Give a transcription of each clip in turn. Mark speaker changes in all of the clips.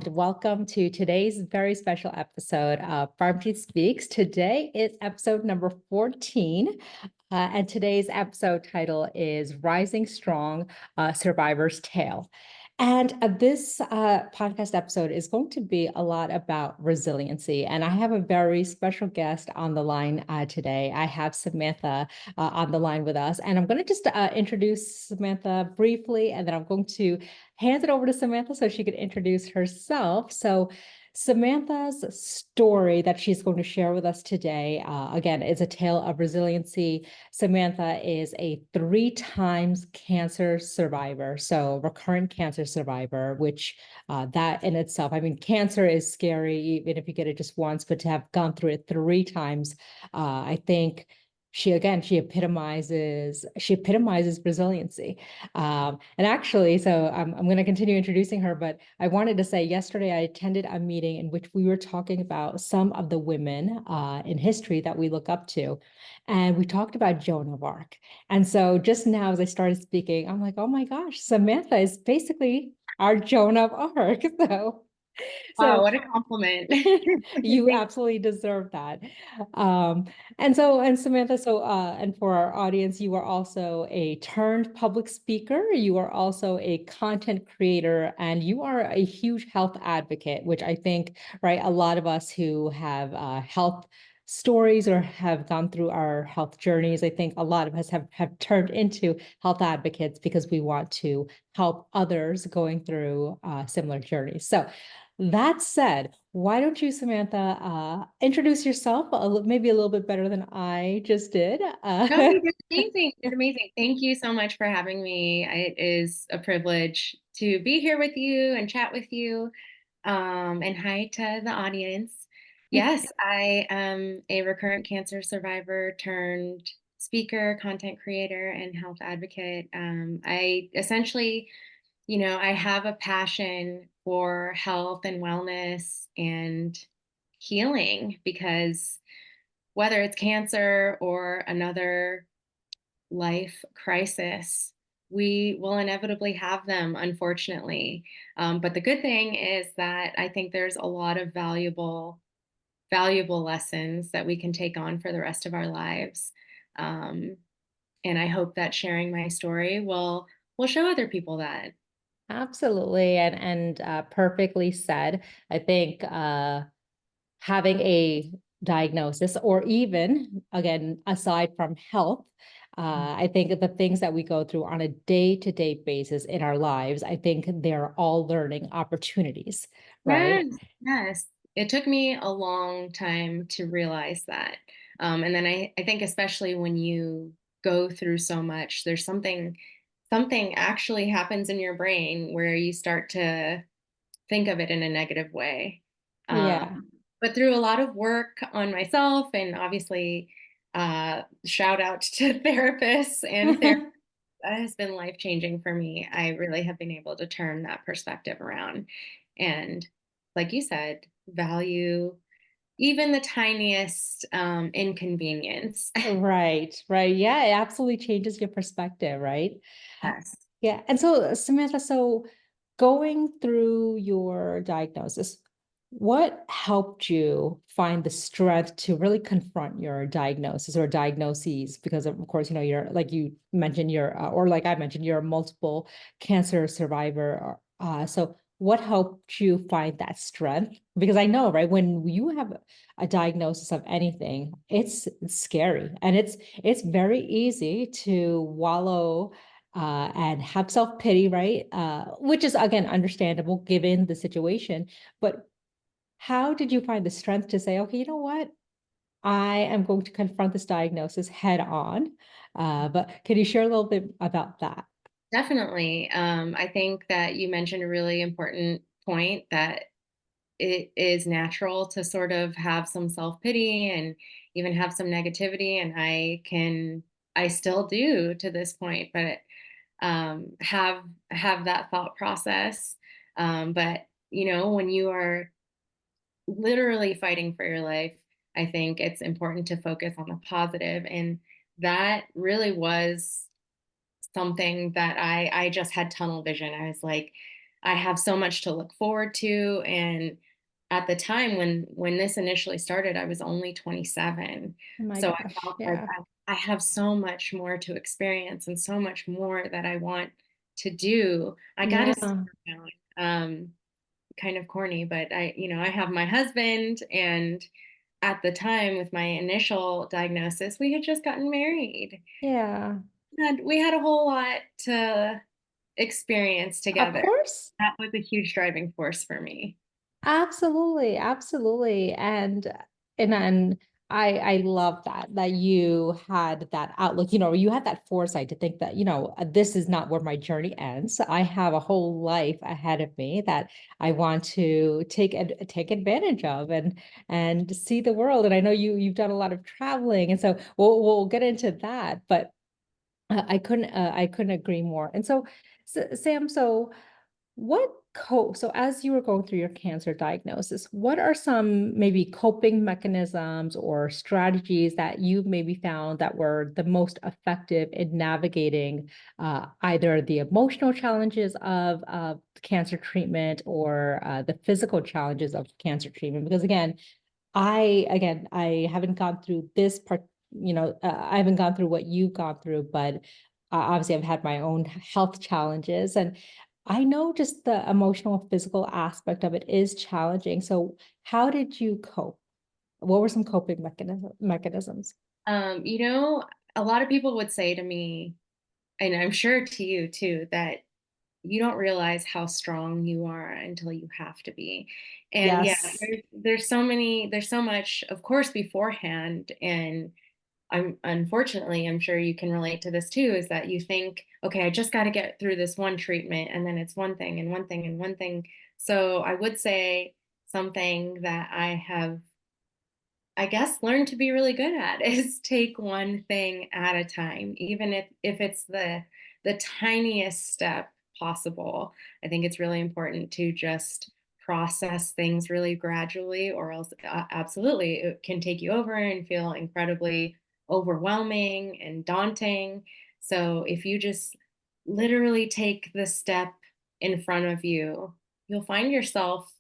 Speaker 1: Welcome to today's very special episode of Parmjit Speaks. Today is episode number 14, and today's episode title is Rising Strong, Survivor's Tale. And this podcast episode is going to be a lot about resiliency. And I have a very special guest on the line today. I have Samantha on the line with us. And I'm going to just introduce Samantha briefly, and then I'm going to hand it over to Samantha so she could introduce herself. So Samantha's story that she's going to share with us today, again, is a tale of resiliency. Samantha is a 3 times cancer survivor, so recurrent cancer survivor, which that in itself, I mean, cancer is scary, even if you get it just once, but to have gone through it 3 times, I think she epitomizes resiliency. And actually, so I'm going to continue introducing her, but I wanted to say yesterday I attended a meeting in which we were talking about some of the women in history that we look up to. And we talked about Joan of Arc. And so just now, as I started speaking, I'm like, oh my gosh, Samantha is basically our Joan of Arc. So
Speaker 2: Wow, what a compliment.
Speaker 1: you absolutely deserve that. Um, and Samantha, and for our audience, you are also a turned public speaker. You are also a content creator, and you are a huge health advocate, which I think, right, a lot of us who have health stories or have gone through our health journeys, I think a lot of us have turned into health advocates because we want to help others going through similar journeys. So that said, why don't you, Samantha, introduce yourself maybe a little bit better than I just did?
Speaker 2: No, you did amazing. You did amazing. Thank you so much for having me. It is a privilege to be here with you and chat with you. And hi to the audience. Yes, I am a recurrent cancer survivor turned speaker, content creator, and health advocate. I essentially, I have a passion for health and wellness and healing because whether it's cancer or another life crisis, we will inevitably have them, unfortunately. But the good thing is that I think there's a lot of valuable lessons that we can take on for the rest of our lives. Um, and I hope that sharing my story will show other people that.
Speaker 1: Absolutely, and perfectly said. I think having a diagnosis, or even again, aside from health, I think the things that we go through on a day-to-day basis in our lives, I think they're all learning opportunities, right?
Speaker 2: Yes, yes. It took me a long time to realize that. And then I think especially when you go through so much, there's something actually happens in your brain where you start to think of it in a negative way.
Speaker 1: Yeah.
Speaker 2: But through a lot of work on myself and obviously shout out to therapists and therapists, that has been life changing for me. I really have been able to turn that perspective around and, like you said, value even the tiniest inconvenience.
Speaker 1: Right, right. Yeah, it absolutely changes your perspective, right?
Speaker 2: Yes.
Speaker 1: Yeah. And so, Samantha, so going through your diagnosis, what helped you find the strength to really confront your diagnosis or diagnoses? Because of course, you're like you mentioned, or like I mentioned, you're a multiple cancer survivor. So what helped you find that strength? Because I know, right, when you have a diagnosis of anything, it's scary, and it's very easy to wallow and have self-pity, right? Which is again understandable given the situation. But how did you find the strength to say, okay, you know what? I am going to confront this diagnosis head on. But can you share a little bit about that?
Speaker 2: Definitely. I think that you mentioned a really important point that it is natural to sort of have some self-pity and even have some negativity. And I still do to this point, but have that thought process. But when you are literally fighting for your life, I think it's important to focus on the positive. And that really was something that I just had tunnel vision. I was like, I have so much to look forward to. And at the time when this initially started, I was only 27.
Speaker 1: Oh my
Speaker 2: So I
Speaker 1: gosh.
Speaker 2: felt like
Speaker 1: Yeah.
Speaker 2: I have so much more to experience and so much more that I want to do. I got to
Speaker 1: Yeah.
Speaker 2: slow down. Kind of corny, but I have my husband, and at the time with my initial diagnosis, we had just gotten married.
Speaker 1: Yeah.
Speaker 2: And we had a whole lot to experience
Speaker 1: Of
Speaker 2: together.
Speaker 1: course.
Speaker 2: That was a huge driving force for me.
Speaker 1: Absolutely, absolutely. And I love that you had that outlook, you had that foresight to think that, this is not where my journey ends. I have a whole life ahead of me that I want to take advantage of and see the world. And I know you've done a lot of traveling, and so we'll get into that, but I couldn't agree more. And so Sam, so as you were going through your cancer diagnosis, what are some maybe coping mechanisms or strategies that you maybe found that were the most effective in navigating either the emotional challenges of cancer treatment or the physical challenges of cancer treatment? Because I haven't gone through this part, I haven't gone through what you've gone through, but obviously I've had my own health challenges, and I know just the emotional, physical aspect of it is challenging. So how did you cope? What were some coping mechanisms?
Speaker 2: Um, you know, a lot of people would say to me, and I'm sure to you too, that you don't realize how strong you are until you have to be. And yeah,
Speaker 1: Yes.
Speaker 2: there's so much, of course, beforehand. And I'm sure you can relate to this too, is that you think, okay, I just got to get through this one treatment, and then it's one thing and one thing and one thing. So I would say something that I have, I guess, learn to be really good at is take one thing at a time, even if it's the tiniest step possible. I think it's really important to just process things really gradually, or else absolutely it can take you over and feel incredibly overwhelming and daunting. So if you just literally take the step in front of you, you'll find yourself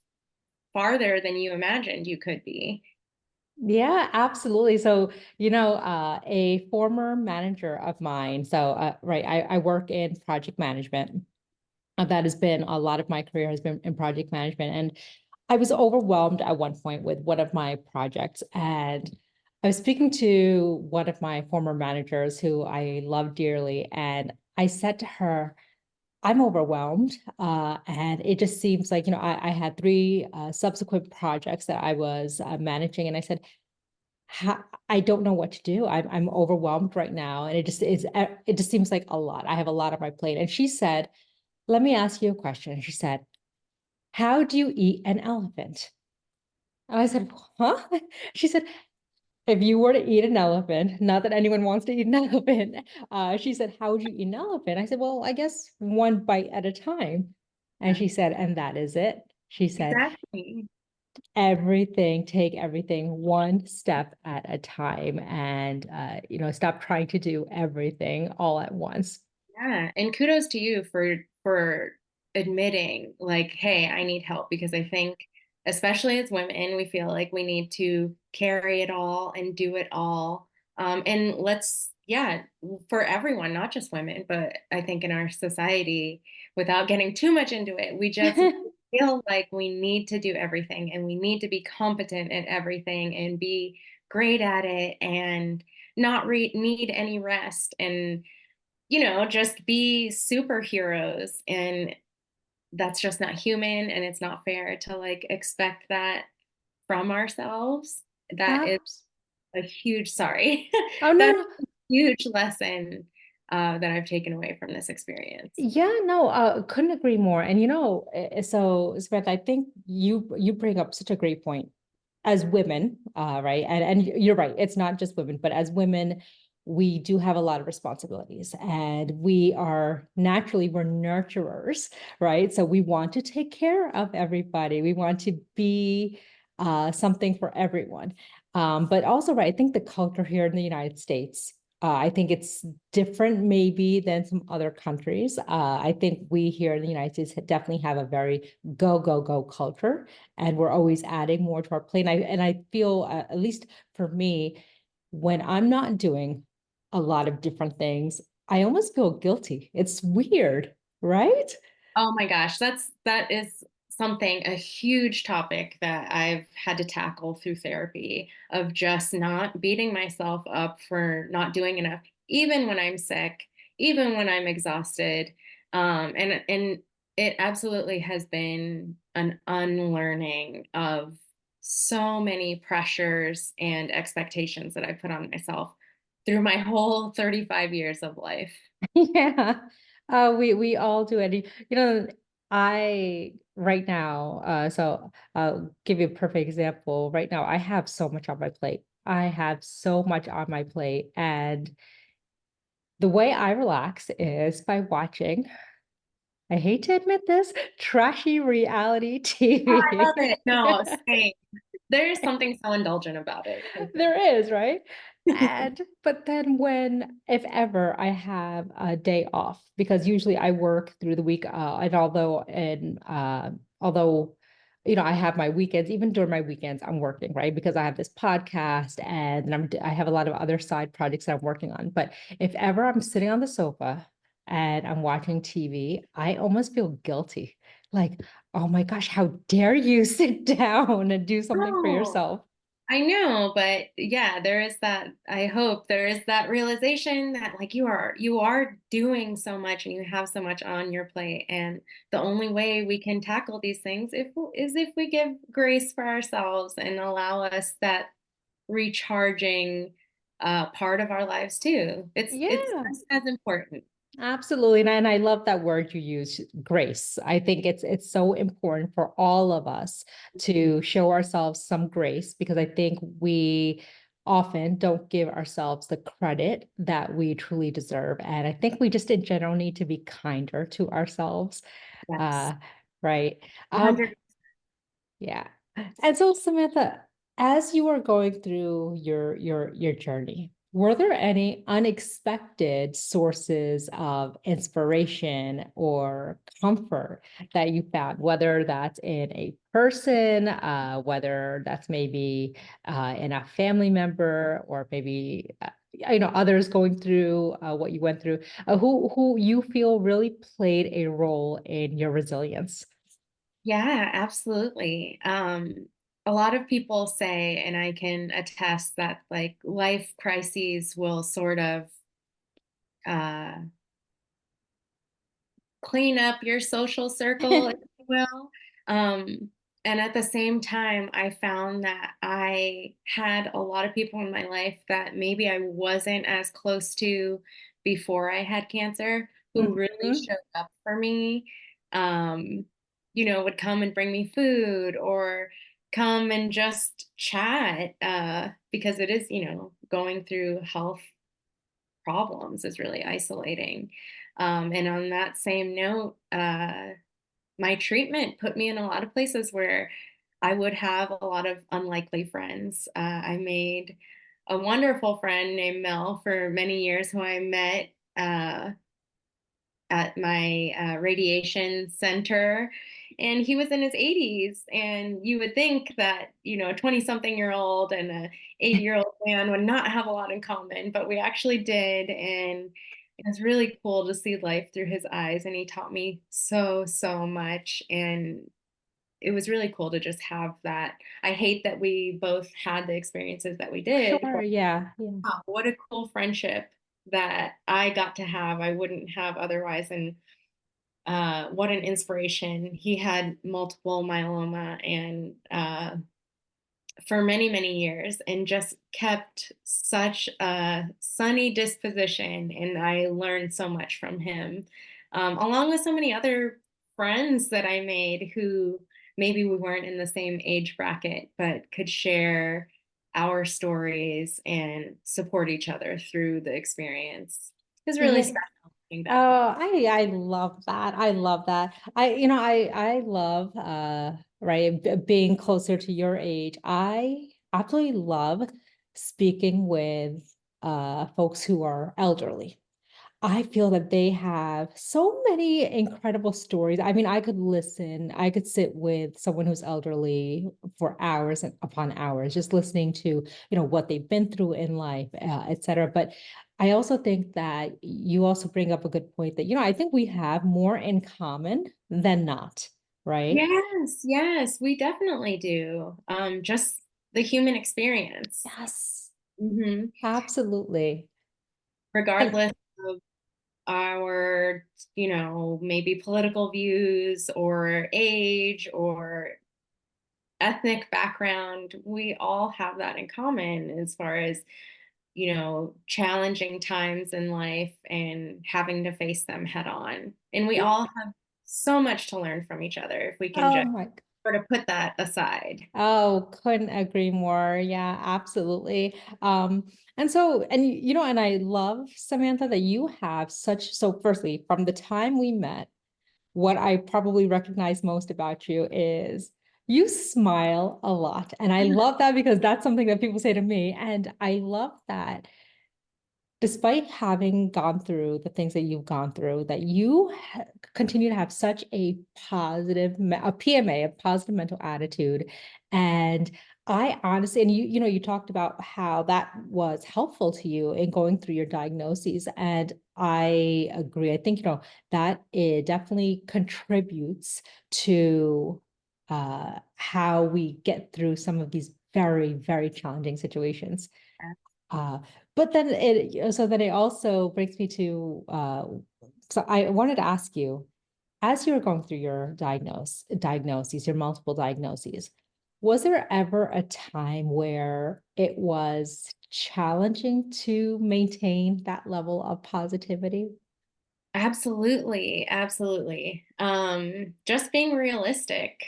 Speaker 2: farther than you imagined you could be.
Speaker 1: Yeah, absolutely. So, a former manager of mine, so right, I work in project management. That has been a lot of my career has been in project management. And I was overwhelmed at one point with one of my projects. And I was speaking to one of my former managers who I love dearly. And I said to her, I'm overwhelmed. And it just seems like, I had three subsequent projects that I was managing. And I said, I don't know what to do. I'm overwhelmed right now. And it just seems like a lot. I have a lot on my plate. And she said, let me ask you a question. She said, how do you eat an elephant? I said, huh? She said, if you were to eat an elephant, not that anyone wants to eat an elephant, she said, how would you eat an elephant? I said, well, I guess one bite at a time. And
Speaker 2: Yeah,
Speaker 1: she said, and that is it. She said,
Speaker 2: exactly.
Speaker 1: take everything one step at a time and, stop trying to do everything all at once.
Speaker 2: Yeah, and kudos to you for admitting like, hey, I need help, because I think especially as women, we feel like we need to carry it all and do it all. And yeah, for everyone, not just women, but I think in our society, without getting too much into it, we just feel like we need to do everything, and we need to be competent at everything and be great at it, and not need any rest, and just be superheroes. And that's just not human, and it's not fair to like expect that from ourselves. That is
Speaker 1: Abs-
Speaker 2: a huge, sorry,
Speaker 1: oh, no,
Speaker 2: that's
Speaker 1: no.
Speaker 2: a huge lesson that I've taken away from this experience.
Speaker 1: Yeah, no, couldn't agree more. And so Samantha, I think you bring up such a great point. As women, right? And you're right, it's not just women, but as women, we do have a lot of responsibilities, and we're nurturers, right? So we want to take care of everybody. We want to be something for everyone. But also, right, I think the culture here in the United States I think it's different maybe than some other countries. I think we here in the United States definitely have a very go, go, go culture, and we're always adding more to our plate. And I feel, at least for me, when I'm not doing a lot of different things, I almost feel guilty. It's weird, right?
Speaker 2: Oh my gosh, that is something, a huge topic that I've had to tackle through therapy, of just not beating myself up for not doing enough, even when I'm sick, even when I'm exhausted. And it absolutely has been an unlearning of so many pressures and expectations that I put on myself through my whole 35 years of life.
Speaker 1: Yeah. We all do it. I right now, so I'll give you a perfect example. Right now, I have so much on my plate. I have so much on my plate. And the way I relax is by watching, I hate to admit this, trashy reality
Speaker 2: Oh, I love
Speaker 1: TV.
Speaker 2: it. No, same. There's something so indulgent about it, I
Speaker 1: There is, right?
Speaker 2: think.
Speaker 1: And but then when, if ever, I have a day off, because usually I work through the week, and although I have my weekends, even during my weekends, I'm working, right? Because I have this podcast, and I have a lot of other side projects that I'm working on. But if ever I'm sitting on the sofa and I'm watching TV, I almost feel guilty. Like, oh my gosh, how dare you sit down and do something for
Speaker 2: Oh,
Speaker 1: yourself?
Speaker 2: I know, but yeah, there is that, I hope there is that realization that like you are doing so much and you have so much on your plate. And the only way we can tackle these things is if we give grace for ourselves and allow us that recharging part of our lives too. It's
Speaker 1: Yeah.
Speaker 2: just as important.
Speaker 1: Absolutely. And I love that word you use, grace. I think it's so important for all of us to show ourselves some grace, because I think we often don't give ourselves the credit that we truly deserve. And I think we just in general need to be kinder to ourselves.
Speaker 2: Yes.
Speaker 1: Uh, right. Um,
Speaker 2: 100.
Speaker 1: yeah. And so, Samantha, as you were going through your journey, were there any unexpected sources of inspiration or comfort that you found, whether that's in a person, whether that's maybe in a family member, or maybe others going through what you went through, who you feel really played a role in your resilience?
Speaker 2: Yeah, absolutely. A lot of people say, and I can attest, that like life crises will sort of uh, clean up your social circle, if you will. Um, and at the same time, I found that I had a lot of people in my life that maybe I wasn't as close to before I had cancer, who really
Speaker 1: Mhm.
Speaker 2: showed up for me. Um, would come and bring me food or come and just chat, because it is, going through health problems is really isolating. And on that same note, my treatment put me in a lot of places where I would have a lot of unlikely friends. I made a wonderful friend named Mel for many years, who I met at my radiation center. And he was in his 80s. And you would think that, a 20 something year old and a 80-year-old man would not have a lot in common, but we actually did. And it was really cool to see life through his eyes. And he taught me so, so much. And it was really cool to just have that. I hate that we both had the experiences that we did,
Speaker 1: Sure,
Speaker 2: but
Speaker 1: yeah, yeah.
Speaker 2: wow, what a cool friendship that I got to have. I wouldn't have otherwise. And what an inspiration. He had multiple myeloma and for many, many years, and just kept such a sunny disposition. And I learned so much from him, along with so many other friends that I made who maybe we weren't in the same age bracket, but could share our stories and support each other through the experience. It was really
Speaker 1: Yeah.
Speaker 2: special looking back.
Speaker 1: Oh, I love that. I love that. I love right, being closer to your age. I absolutely love speaking with folks who are elderly. I feel that they have so many incredible stories. I mean, I could sit with someone who's elderly for hours and upon hours, just listening to, what they've been through in life, et cetera. But I also think that you also bring up a good point that, I think we have more in common than not, right?
Speaker 2: Yes, yes, we definitely do. Just the human experience.
Speaker 1: Yes,
Speaker 2: hmm
Speaker 1: absolutely. And
Speaker 2: Regardless of our, maybe political views or age or ethnic background, we all have that in common as far as, challenging times in life and having to face them head on. And we all have so much to learn from each other if we can
Speaker 1: oh
Speaker 2: just
Speaker 1: my
Speaker 2: sort of put that aside.
Speaker 1: Oh, couldn't agree more. Yeah, absolutely. And I love, Samantha, that you have so firstly, from the time we met, what I probably recognize most about you is you smile a lot. And I love that because that's something that people say to me. And I love that despite having gone through the things that you've gone through, that you continue to have such a a PMA, a positive mental attitude. And I honestly, and you talked about how that was helpful to you in going through your diagnoses. And I agree. I think, that it definitely contributes to how we get through some of these very, very challenging situations. Uh, but then it also brings me to so I wanted to ask you, as you were going through your diagnoses, your multiple diagnoses, was there ever a time where it was challenging to maintain that level of positivity?
Speaker 2: Absolutely, absolutely. Just being realistic,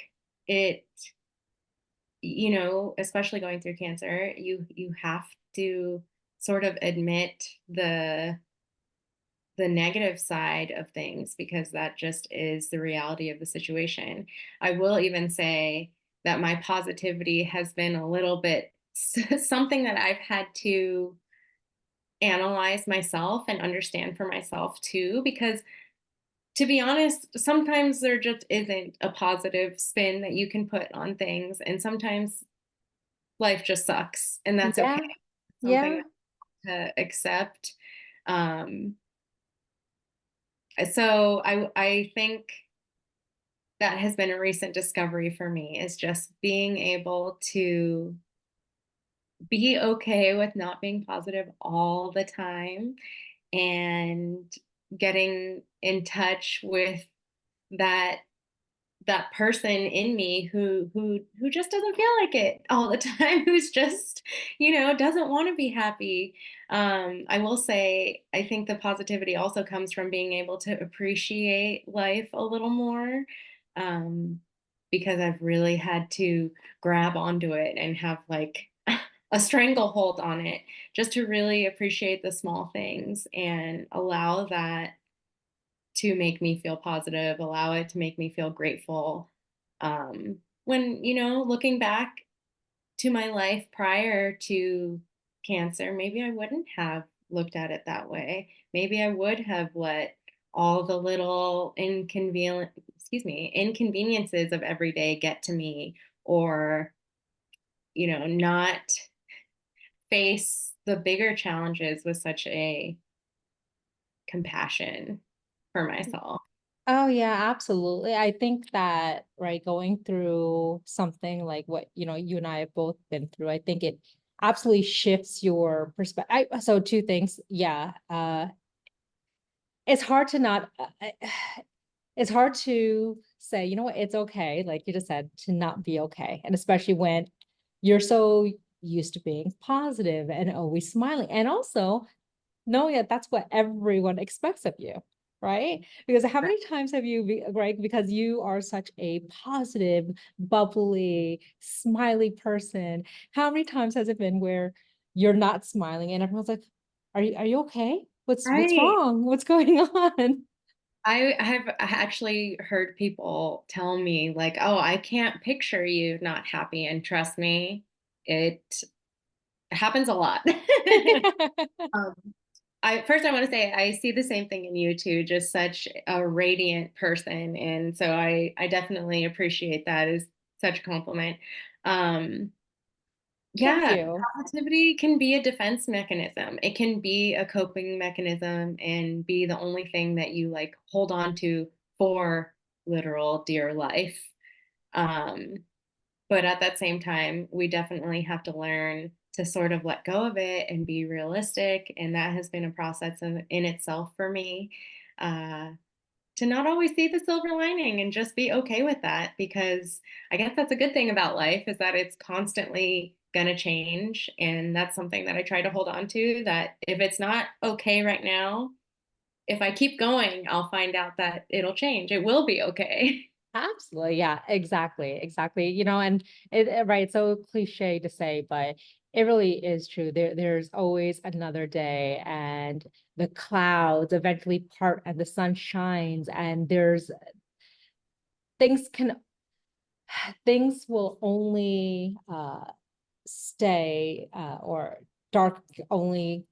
Speaker 2: it, especially going through cancer, you have to sort of admit the negative side of things because that just is the reality of the situation. I will even say that my positivity has been a little bit something that I've had to analyze myself and understand for myself too, because to be honest, sometimes there just isn't a positive spin that you can put on things. And sometimes life just sucks, and that's okay.
Speaker 1: Yeah,
Speaker 2: Something
Speaker 1: yeah.
Speaker 2: to accept. Um, so I think that has been a recent discovery for me is just being able to be okay with not being positive all the time and getting in touch with that that person in me who just doesn't feel like it all the time, who's just, doesn't want to be happy. I will say I think the positivity also comes from being able to appreciate life a little more, um, because I've really had to grab onto it and have like a stranglehold on it just to really appreciate the small things and allow that to make me feel positive, allow it to make me feel grateful. When, looking back to my life prior to cancer, maybe I wouldn't have looked at it that way. Maybe I would have let all the little inconveniences of every day get to me, or, not face the bigger challenges with such a compassion for myself.
Speaker 1: Oh yeah, absolutely. I think that, right, going through something like what, you and I have both been through, I think it absolutely shifts your perspective. So two things. Yeah. It's hard to not it's hard to say, you know what, it's okay, like you just said, to not be okay. And especially when you're so used to being positive and always smiling. And also knowing that that's what everyone expects of you, right? Because how many times have you, right? Because you are such a positive, bubbly, smiley person. How many times has it been where you're not smiling and everyone's like, are you okay? What's
Speaker 2: Right.
Speaker 1: wrong? What's going on?"
Speaker 2: I have actually heard people tell me like, "Oh, I can't picture you not happy." And trust me, it happens a lot. Um, I want to say I see the same thing in you too, just such a radiant person. And so I definitely appreciate that as such a compliment. Um,
Speaker 1: Thank
Speaker 2: yeah,
Speaker 1: you.
Speaker 2: positivity can be a defense mechanism. It can be a coping mechanism and be the only thing that you like hold on to for literal dear life. Um, but at that same time, we definitely have to learn to sort of let go of it and be realistic. And that has been a process in itself for me. Uh, to not always see the silver lining and just be okay with that, because I guess that's a good thing about life, is that it's constantly going to change. And that's something that I try to hold on to, that if it's not okay right now, if I keep going, I'll find out that it'll change. It will be okay.
Speaker 1: Absolutely. Yeah, exactly. Exactly. And right. So cliche to say, but it really is true. There's always another day, and the clouds eventually part and the sun shines, and things can, things will only stay or dark only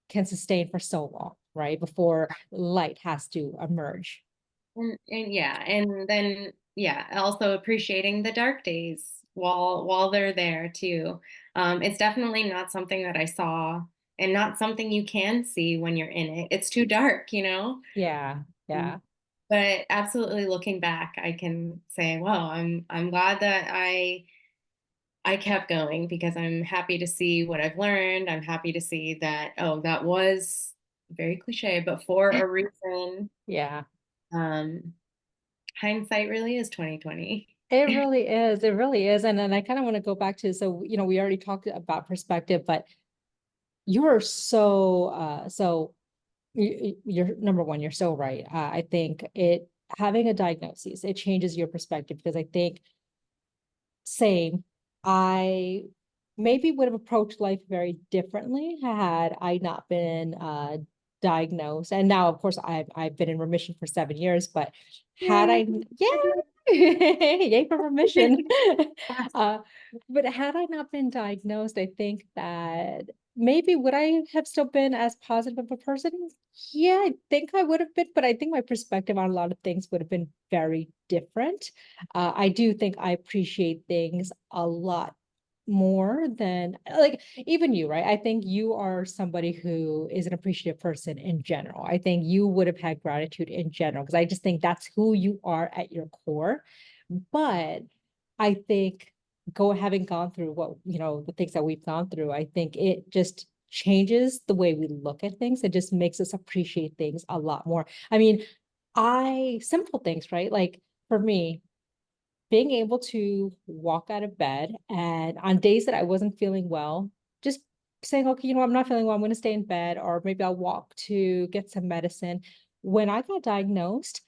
Speaker 1: can sustain for so long, right? Before light has to emerge.
Speaker 2: And yeah, and then yeah, also appreciating the dark days while they're there too. It's definitely not something that I saw, and not something you can see when you're in it. It's too dark, you know?
Speaker 1: Yeah.
Speaker 2: Mm.
Speaker 1: Yeah.
Speaker 2: But absolutely looking back, I can say, well, I'm glad that I kept going, because I'm happy to see what I've learned. I'm happy to see that, oh, that was very cliche, but for a reason.
Speaker 1: Yeah.
Speaker 2: Um, Hindsight really is 2020.
Speaker 1: It really is. It really is. And then I kind of want to go back to, so, we already talked about perspective, but you're you're number one, you're so right. I think having a diagnosis, it changes your perspective, because I think same, I maybe would have approached life very differently had I not been diagnosed. And now, of course, I've been in remission for 7 years, but had
Speaker 2: Yay.
Speaker 1: I, yeah, yay for remission. uh, but had I not been diagnosed, I think that maybe would I have still been as positive of a person? Yeah, I think I would have been, but I think my perspective on a lot of things would have been very different. I do think I appreciate things a lot more than, like, even you, right? I think you are somebody who is an appreciative person in general. I think you would have had gratitude in general, because I just think that's who you are at your core. But I think having gone through the things that we've gone through, I think it just changes the way we look at things. It just makes us appreciate things a lot more. I mean, simple things, right? Like for me, being able to walk out of bed, and on days that I wasn't feeling well, just saying, okay, I'm not feeling well, I'm going to stay in bed, or maybe I'll walk to get some medicine. When I got diagnosed,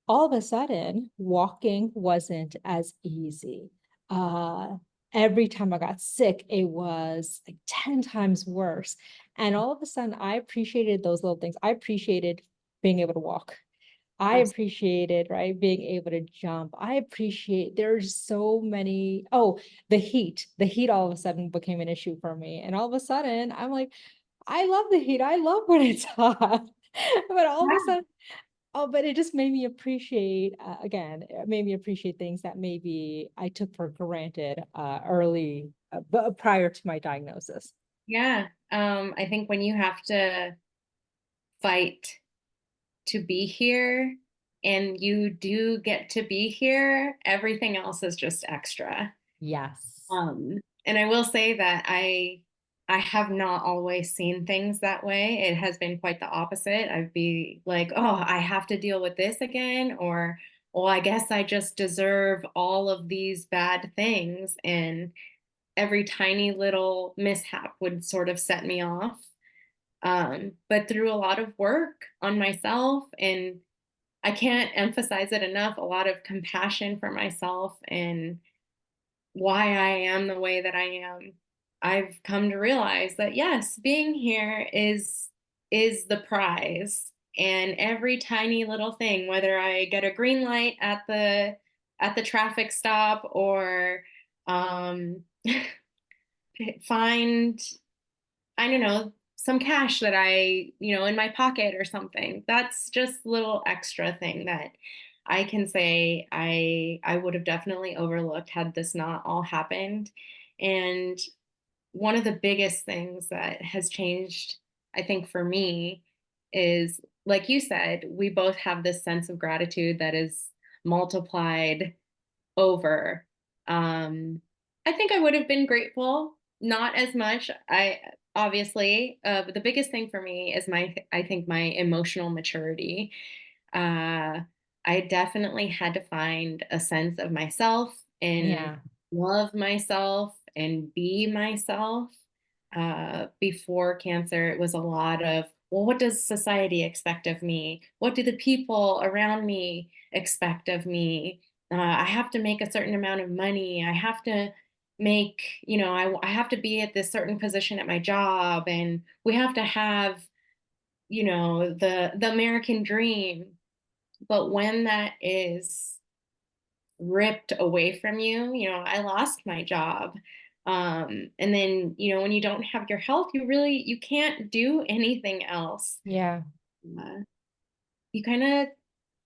Speaker 1: all of a sudden, walking wasn't as easy. Uh, every time I got sick, it was like 10 times worse. And all of a sudden, I appreciated those little things. I appreciated being able to walk. I appreciated, right, being able to jump. I appreciate there's so many. Oh, the heat all of a sudden became an issue for me. And all of a sudden, I'm like, I love the heat. I love when it's hot. But all of a sudden, oh, but it just made me appreciate, again, it made me appreciate things that maybe I took for granted early, but prior to my diagnosis.
Speaker 2: Yeah. I think when you have to fight to be here, and you do get to be here, everything else is just extra.
Speaker 1: Yes.
Speaker 2: And I will say that I have not always seen things that way. It has been quite the opposite. I'd be like, oh, I have to deal with this again, or well, I guess I just deserve all of these bad things. And every tiny little mishap would sort of set me off. But through a lot of work on myself, and I can't emphasize it enough, a lot of compassion for myself and why I am the way that I am, I've come to realize that yes, being here is the prize. And every tiny little thing, whether I get a green light at the traffic stop, or um, find I don't know, some cash that in my pocket or something. That's just a little extra thing that I can say I would have definitely overlooked had this not all happened. And one of the biggest things that has changed, I think, for me is, like you said, we both have this sense of gratitude that is multiplied over. Um, I think I would have been grateful, not as much. I obviously, but the biggest thing for me is I think my emotional maturity. Uh, I definitely had to find a sense of myself and
Speaker 1: Yeah.
Speaker 2: love myself and be myself. Before cancer, it was a lot of, well, what does society expect of me? What do the people around me expect of me? I have to make a certain amount of money. I have to make, I have to be at this certain position at my job, and we have to have, the American dream. But when that is ripped away from you, I lost my job. And then, when you don't have your health, you can't do anything else.
Speaker 1: Yeah.
Speaker 2: Uh, you kind of,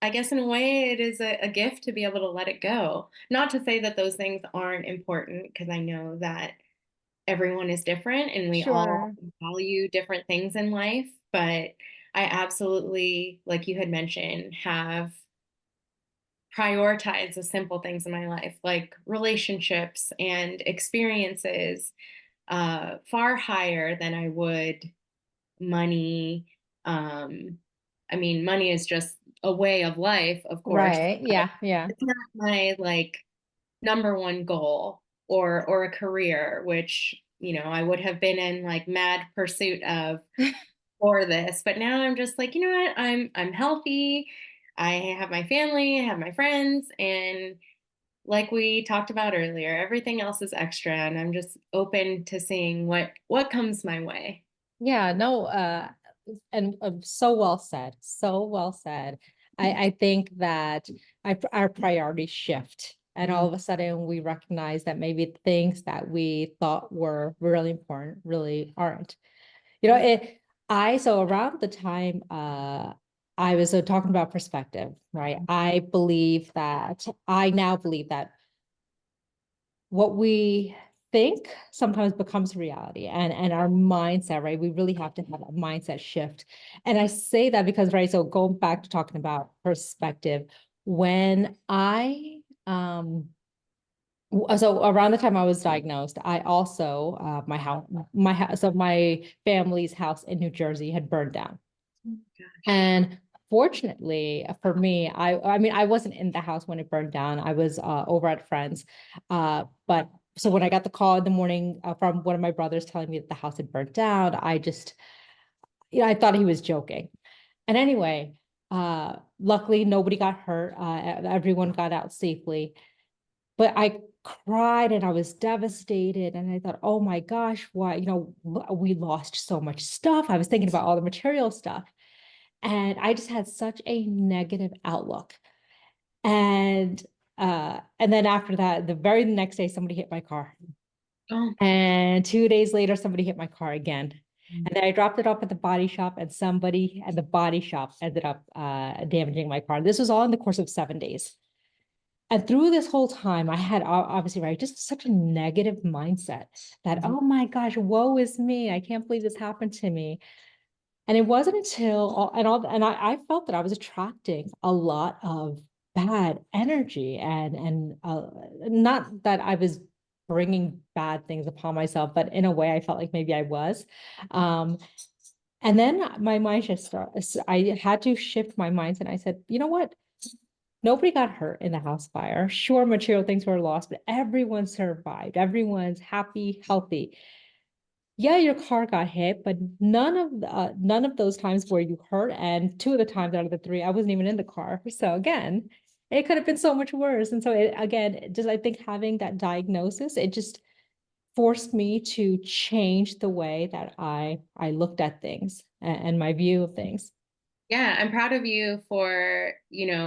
Speaker 2: I guess in a way, it is a gift to be able to let it go. Not to say that those things aren't important, because I know that everyone is different and we all
Speaker 1: Sure.
Speaker 2: value different things in life. But I absolutely, like you had mentioned, have prioritized the simple things in my life, like relationships and experiences, far higher than I would money. Um, I mean, money is just a way of life, of course,
Speaker 1: Right.
Speaker 2: but
Speaker 1: Yeah. Yeah.
Speaker 2: it's not my like number one goal, or a career, which, I would have been in like mad pursuit of for this. But now I'm just like, you know what? I'm healthy. I have my family, I have my friends, and like we talked about earlier, everything else is extra, and I'm just open to seeing what comes my way.
Speaker 1: Yeah, no, and so well said, so well said. I think that our priorities shift, and all of a sudden we recognize that maybe things that we thought were really important really aren't. You know, so around the time I was talking about perspective, right? I now believe that what we think sometimes becomes reality, and our mindset, right? We really have to have a mindset shift. And I say that because, right, so going back to talking about perspective, when I so around the time I was diagnosed, I also so my family's house in New Jersey had burned down. And fortunately for me, I mean, I wasn't in the house when it burned down. I was over at friends. But so when I got the call in the morning from one of my brothers telling me that the house had burnt down, I just, I thought he was joking. And anyway, luckily nobody got hurt. Everyone got out safely. But I cried and I was devastated. And I thought, oh my gosh, why, we lost so much stuff. I was thinking about all the material stuff. And I just had such a negative outlook. And then after that, the very next day, somebody hit my car.
Speaker 2: Oh,
Speaker 1: And 2 days later, somebody hit my car again.
Speaker 2: mm,
Speaker 1: And then I dropped it off at the body shop, and somebody at the body shop ended up damaging my car. This was all in the course of 7 days. And through this whole time, I had obviously, right, just such a negative mindset that,
Speaker 2: mhm.
Speaker 1: oh my gosh, woe is me. I can't believe this happened to me. And it wasn't until I felt that I was attracting a lot of bad energy, and not that I was bringing bad things upon myself, but in a way I felt like maybe I was. Um, and then my mind just started, I had to shift my mindset. I said, you know what? Nobody got hurt in the house fire. Sure, material things were lost, but everyone survived. Everyone's happy, healthy. Yeah, your car got hit, but none of those times were you hurt, and two of the times out of the three, I wasn't even in the car. So again, it could have been so much worse. And so just I think having that diagnosis, it just forced me to change the way that I looked at things, and my view of things.
Speaker 2: Yeah, I'm proud of you for,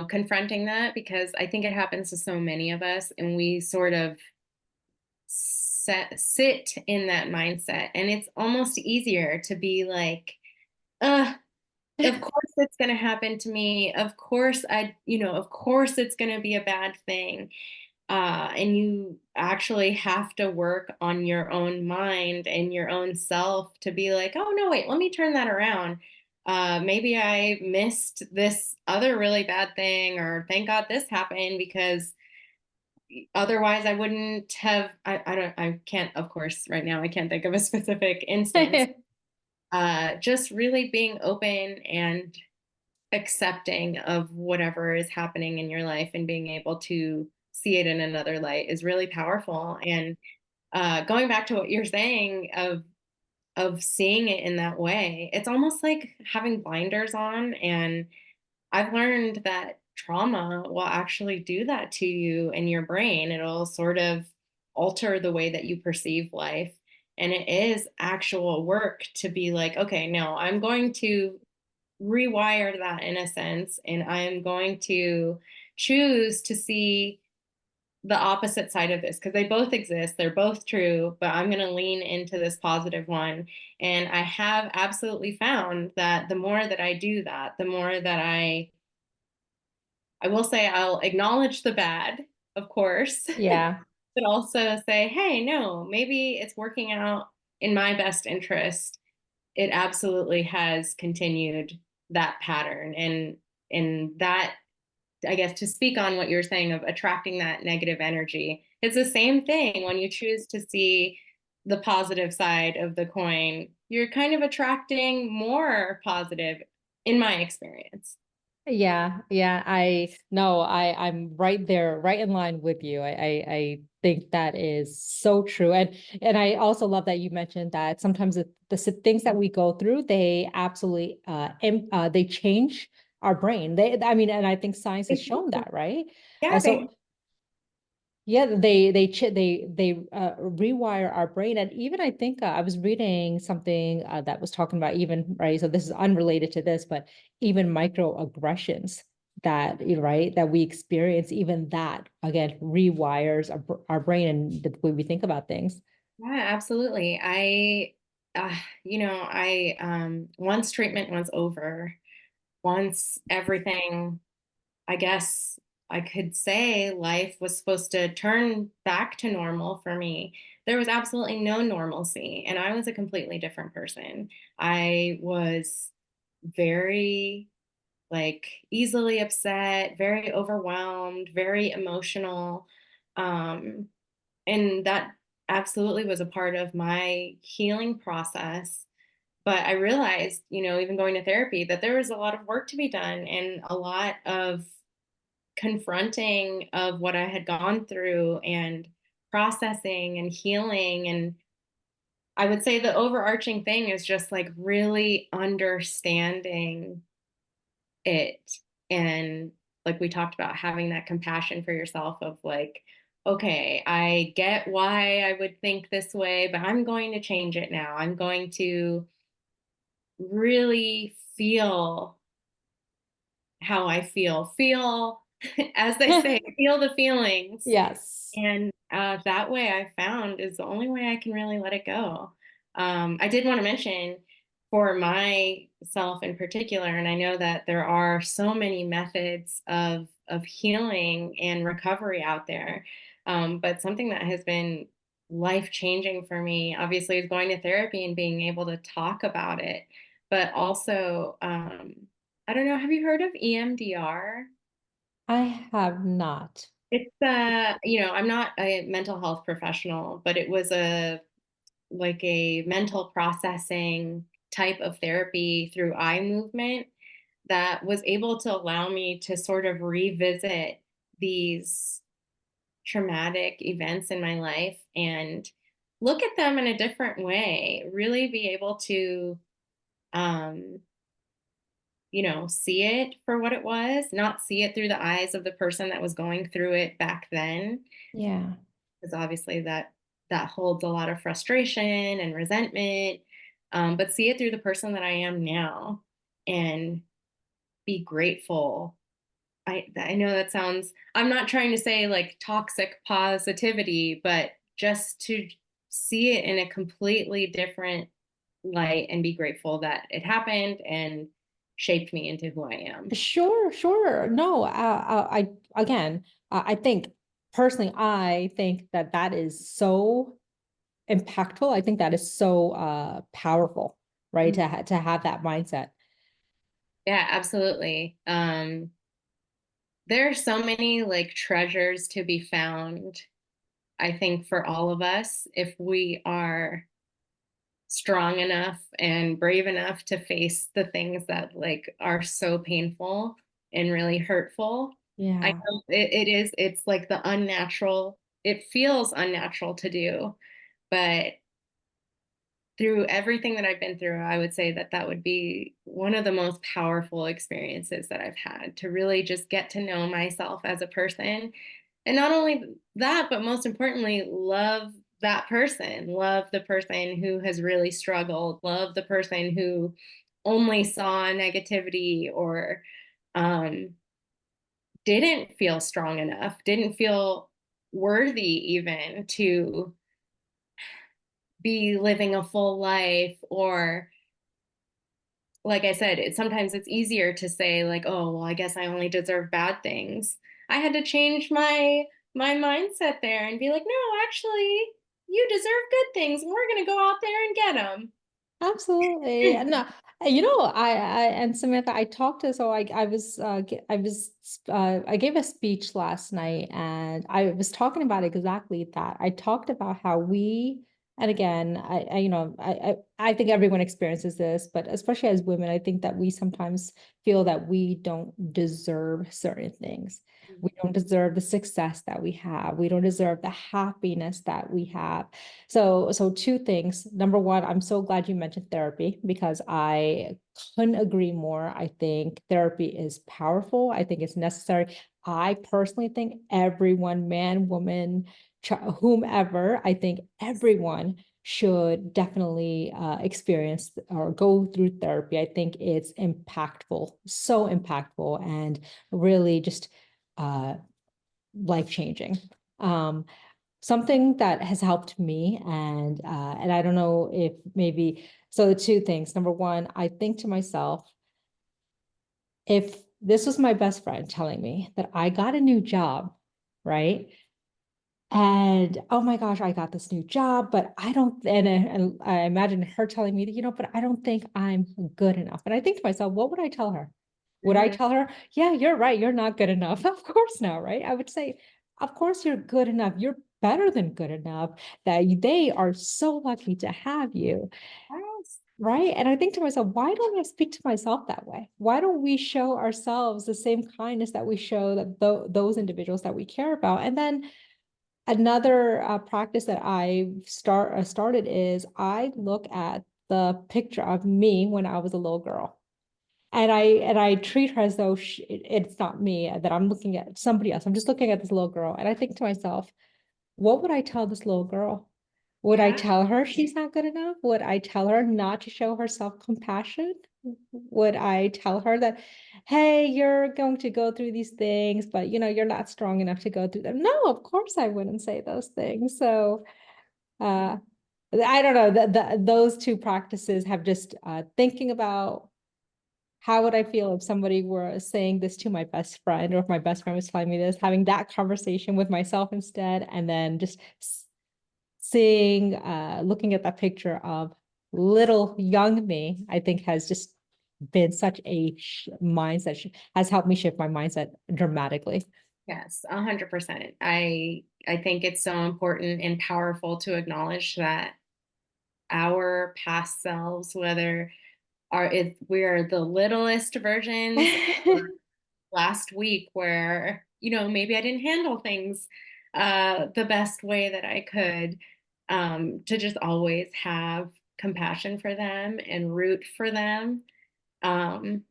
Speaker 2: confronting that, because I think it happens to so many of us, and we sort of sit in that mindset. And it's almost easier to be like, of course it's going to happen to me. Of course of course it's going to be a bad thing. And you actually have to work on your own mind and your own self to be like, oh, no, wait, let me turn that around. Maybe I missed this other really bad thing, or thank God this happened, because otherwise I wouldn't have. I can't, of course, right now, I can't think of a specific instance. Just really being open and accepting of whatever is happening in your life and being able to see it in another light is really powerful. And going back to what you're saying of seeing it in that way, it's almost like having blinders on. And I've learned that trauma will actually do that to you and your brain. It'll sort of alter the way that you perceive life. And it is actual work to be like, okay, no, I'm going to rewire that in a sense, and I am going to choose to see the opposite side of this, because they both exist, they're both true, but I'm going to lean into this positive one. And I have absolutely found that the more that I do that, the more that I will say, I'll acknowledge the bad, of course,
Speaker 1: Yeah.
Speaker 2: but also say, hey, no, maybe it's working out in my best interest. It absolutely has continued that pattern. And that, I guess, to speak on what you're saying of attracting that negative energy, it's the same thing. When you choose to see the positive side of the coin, you're kind of attracting more positive, in my experience.
Speaker 1: Yeah, yeah, I no, I'm right there, right in line with you. I think that is so true. And I also love that you mentioned that sometimes things that we go through, they absolutely they change our brain. I mean, and I think science has shown that, right?
Speaker 2: Yeah,
Speaker 1: And so yeah, they rewire our brain. And even I think I was reading something that was talking about, even, right, so this is unrelated to this, but even microaggressions that, right, that we experience, even that again rewires our brain and the way we think about things.
Speaker 2: yeah, absolutely. Once treatment was over, once everything, I guess I could say, life was supposed to turn back to normal for me, there was absolutely no normalcy. And I was a completely different person. I was very, like, easily upset, very overwhelmed, very emotional. Um, and that absolutely was a part of my healing process. But I realized, even going to therapy, that there was a lot of work to be done and a lot of confronting of what I had gone through and processing and healing. And I would say the overarching thing is just like really understanding it. And like we talked about, having that compassion for yourself of like, okay, I get why I would think this way, but I'm going to change it now. I'm going to really feel how I feel, as they say, feel the feelings.
Speaker 1: Yes.
Speaker 2: And that way, I found, is the only way I can really let it go. I did want to mention, for myself in particular, and I know that there are so many methods of healing and recovery out there, but something that has been life changing for me, obviously, is going to therapy and being able to talk about it. But also, I don't know, have you heard of EMDR?
Speaker 1: I have not.
Speaker 2: It's I'm not a mental health professional, but it was a mental processing type of therapy through eye movement that was able to allow me to sort of revisit these traumatic events in my life and look at them in a different way, really be able to um see it for what it was, not see it through the eyes of the person that was going through it back then,
Speaker 1: Yeah.
Speaker 2: because obviously that holds a lot of frustration and resentment, but see it through the person that I am now and be grateful. I know that sounds, I'm not trying to say like toxic positivity, but just to see it in a completely different light and be grateful that it happened and shaped me into who I am.
Speaker 1: Sure, sure. No, again, I think personally, I think that that is so impactful. I think that is so powerful, right?
Speaker 2: Mhm.
Speaker 1: To have that mindset.
Speaker 2: Yeah, absolutely. There are so many like treasures to be found, I think, for all of us if we are strong enough and brave enough to face the things that like are so painful and really hurtful. I
Speaker 1: Yeah.
Speaker 2: know it's like the unnatural, it feels unnatural to do, but through everything that I've been through, I would say that that would be one of the most powerful experiences that I've had, to really just get to know myself as a person. And not only that, but most importantly, love that person, love the person who has really struggled, love the person who only saw negativity or um, didn't feel strong enough, didn't feel worthy even to be living a full life. Or like I said, sometimes it's easier to say like, oh, well, I guess I only deserve bad things. I had to change my mindset there and be like, no, actually, you deserve good things, and we're going to go out there and get them.
Speaker 1: Absolutely. And and Samantha, I talked to, so I gave a speech last night and I was talking about exactly that. I talked about how and again, I think everyone experiences this, but especially as women, I think that we sometimes feel that we don't deserve certain things. We don't deserve the success that we have. We don't deserve the happiness that we have. So two things. Number one, I'm so glad you mentioned therapy because I couldn't agree more. I think therapy is powerful. I think it's necessary. I personally think everyone, man, woman, whomever, I think everyone should definitely experience or go through therapy. I think it's impactful, so impactful, and really just uh, life changing. Um, Something that has helped me, and I don't know if maybe, so the two things. Number one, I think to myself, if this was my best friend telling me that I got a new job, right? And oh my gosh, I got this new job, but I don't, and I imagine her telling me that, but I don't think I'm good enough. And I think to myself, what would I tell her? Would I
Speaker 2: Mhm.
Speaker 1: tell her, yeah, you're right, you're not good enough? Of course not, right? I would say, of course you're good enough. You're better than good enough, that they are so lucky to have you.
Speaker 2: Yes.
Speaker 1: Right. And I think to myself, why don't I speak to myself that way? Why don't we show ourselves the same kindness that we show that those individuals that we care about? And then another practice that started is I look at the picture of me when I was a little girl, and I treat her as though it's not me, that I'm looking at somebody else. I'm just looking at this little girl, and I think to myself, what would I tell this little girl? Would I
Speaker 2: Yeah.
Speaker 1: tell her she's not good enough? Would I tell her not to show her self-compassion? Would I tell her that, hey, you're going to go through these things, but you're not strong enough to go through them? No, of course I wouldn't say those things. So uh I don't know, those two practices have just thinking about how would I feel if somebody were saying this to my best friend, or if my best friend was telling me this, having that conversation with myself instead, and then just seeing, looking at that picture of little young me, I think has just been such a mindset, has helped me shift my mindset dramatically.
Speaker 2: Yes, 100%. I think it's so important and powerful to acknowledge that our past selves, whether if we're the littlest versions, or last week where, maybe I didn't handle things the best way that I could, to just always have compassion for them and root for them, um,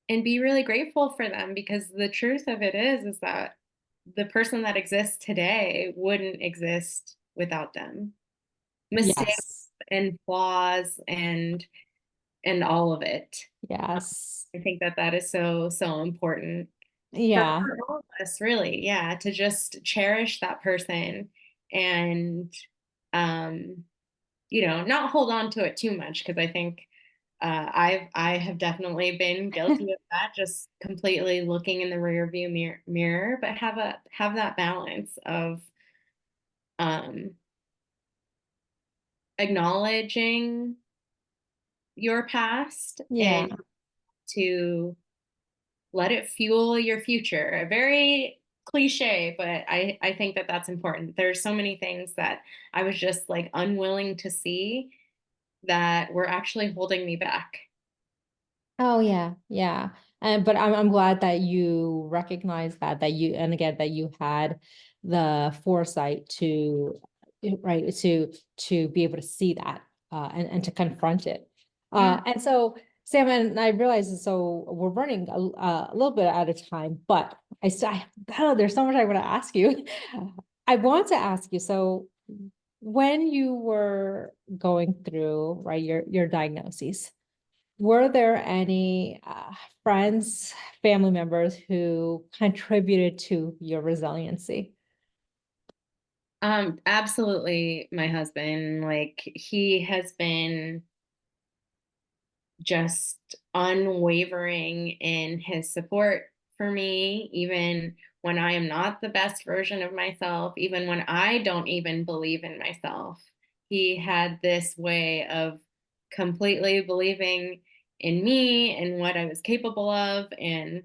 Speaker 2: and be really grateful for them, because the truth of it is that the person that exists today wouldn't exist without them. Mistakes
Speaker 1: Yes.
Speaker 2: and flaws and all of it.
Speaker 1: Yes.
Speaker 2: I think that that is so, so important
Speaker 1: Yeah.
Speaker 2: for all of us, really. Yeah, to just cherish that person and not hold on to it too much, because I think I have definitely been guilty of that, just completely looking in the rear view mirror, but have that balance of um, acknowledging your past
Speaker 1: Yeah.
Speaker 2: and to let it fuel your future. A very cliche, but I think that that's important. There's so many things that I was just like unwilling to see that were actually holding me back.
Speaker 1: Oh yeah, yeah. And but I'm glad that you recognize that you, and again that you had the foresight to, right, to be able to see that, and to confront it.
Speaker 2: Mm.
Speaker 1: And so Sam, and I realize that, so we're running a little bit out of time, but there's so much I want to ask you. I want to ask you, so when you were going through, right, your diagnoses, were there any friends, family members who contributed to your resiliency?
Speaker 2: Absolutely, my husband, like, he has been just unwavering in his support for me, even when I am not the best version of myself, even when I don't even believe in myself. He had this way of completely believing in me and what I was capable of and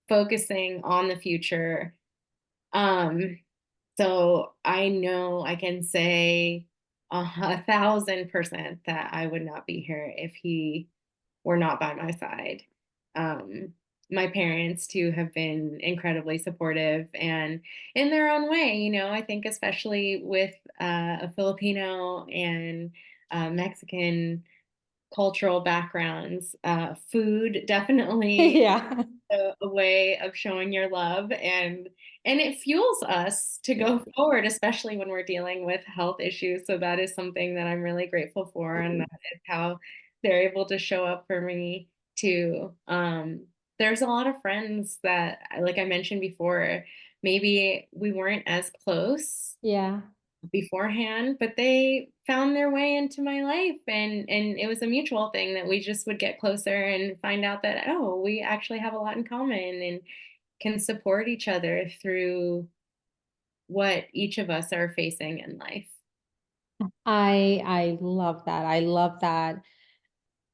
Speaker 2: focusing on the future. Um, so I know I can say 1,000% that I would not be here if he were not by my side. Um, my parents too have been incredibly supportive and in their own way, I think especially with a Filipino and Mexican cultural backgrounds, food definitely
Speaker 1: Yeah.
Speaker 2: a way of showing your love, and it fuels us to go forward, especially when we're dealing with health issues. So that is something that I'm really grateful for, and that is how they're able to show up for me too. There's a lot of friends that, like I mentioned before, maybe we weren't as close
Speaker 1: Yeah.
Speaker 2: beforehand, but they found their way into my life, and it was a mutual thing that we just would get closer and find out that, oh, we actually have a lot in common and can support each other through what each of us are facing in life.
Speaker 1: I love that. I love that.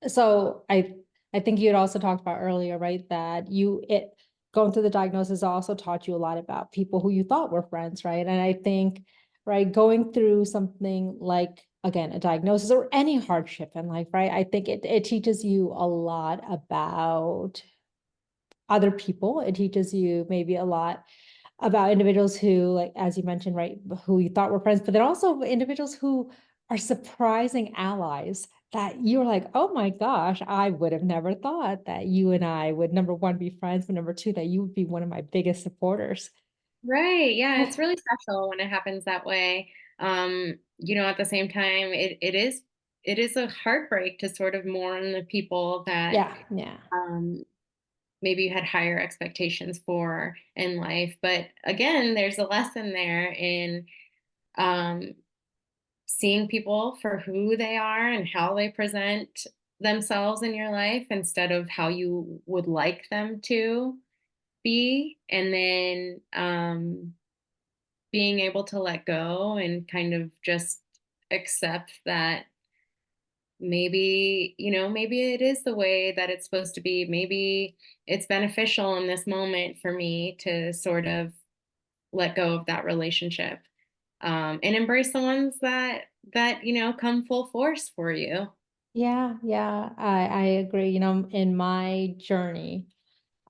Speaker 1: So I think you had also talked about earlier, right, that you it going through the diagnosis also taught you a lot about people who you thought were friends, right? And I think, right, going through something like, again, a diagnosis or any hardship in life, right? I think it teaches you a lot about other people. It teaches you maybe a lot about individuals who, like, as you mentioned, right, who you thought were friends, but then also individuals who are surprising allies that you're like, oh my gosh, I would have never thought that you and I would, number one, be friends, but number two, that you would be one of my biggest supporters.
Speaker 2: Right. Yeah, it's really special when it happens that way. At the same time, it is a heartbreak to sort of mourn the people that
Speaker 1: Yeah, yeah.
Speaker 2: um maybe you had higher expectations for in life. But again, there's a lesson there in um, seeing people for who they are and how they present themselves in your life instead of how you would like them to be. And then being able to let go and kind of just accept that maybe it is the way that it's supposed to be. Maybe it's beneficial in this moment for me to sort of let go of that relationship, and embrace the ones that come full force for you.
Speaker 1: Yeah, yeah, I agree. In my journey,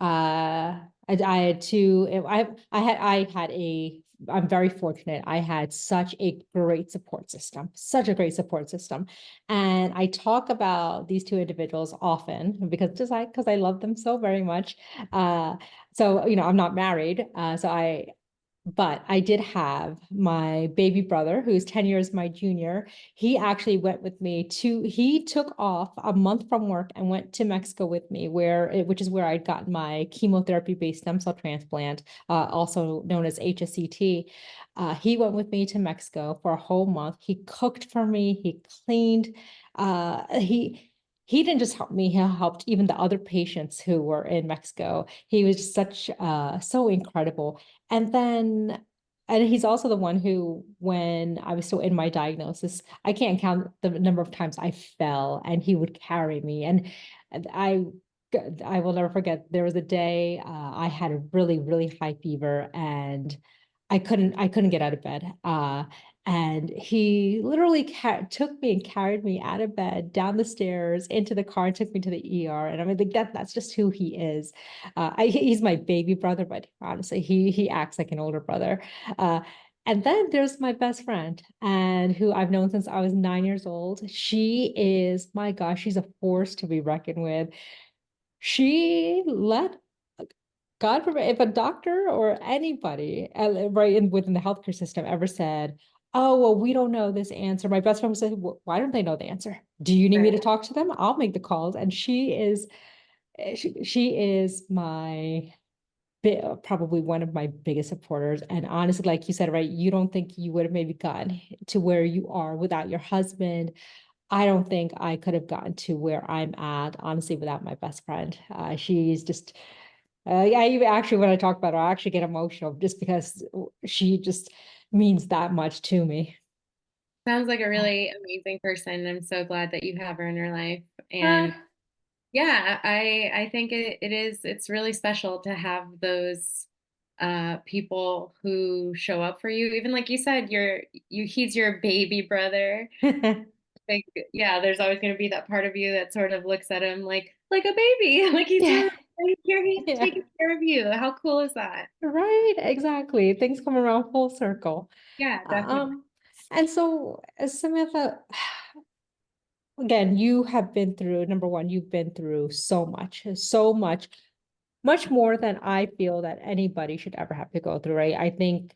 Speaker 1: I had two, I had I'm very fortunate. I had such a great support system, such a great support system. And I talk about these two individuals often because I love them so very much. So, I'm not married. So But I did have my baby brother, who's 10 years my junior. He actually went with me he took off a month from work and went to Mexico with me, which is where I'd gotten my chemotherapy-based stem cell transplant, also known as HSCT. He went with me to Mexico for a whole month. He cooked for me, he cleaned, he didn't just help me, he helped even the other patients who were in Mexico. He was just so incredible. And then, and he's also the one who, when I was still in my diagnosis, I can't count the number of times I fell and he would carry me. And I will never forget, there was a day I had a really, really high fever and I couldn't get out of bed. And he literally took me and carried me out of bed, down the stairs, into the car, and took me to the ER. And I mean, like that's just who he is. He's my baby brother, but honestly, he acts like an older brother. Uh, and then there's my best friend, and who I've known since I was 9 years old. She is, my gosh, she's a force to be reckoned with. She let, God forbid, if a doctor or anybody right within the healthcare system ever said, "Oh, well, we don't know this answer," my best friend would say, "Well, why don't they know the answer? Do you need me to
Speaker 2: Right.
Speaker 1: talk to them? I'll make the calls." And she is probably one of my biggest supporters. And honestly, like you said, right, you don't think you would have maybe gotten to where you are without your husband. I don't think I could have gotten to where I'm at, honestly, without my best friend. She's just, yeah, even actually, when I talk about her, I actually get emotional just because she just means that much to me.
Speaker 2: Sounds like a really amazing person. I'm so glad that you have her in your life.
Speaker 1: Uh,
Speaker 2: And yeah, I think it's really special to have those people who show up for you. Even like you said, he's your baby brother. Like, yeah, there's always going to be that part of you that sort of looks at him like a baby, like he's
Speaker 1: yeah,
Speaker 2: right here, he's
Speaker 1: yeah,
Speaker 2: taking care of you. How cool is that?
Speaker 1: right, exactly. Things come around full circle.
Speaker 2: Yeah, definitely.
Speaker 1: Um, and so, Samantha, again, you have been through, number one, you've been through so much, much more than I feel that anybody should ever have to go through, right?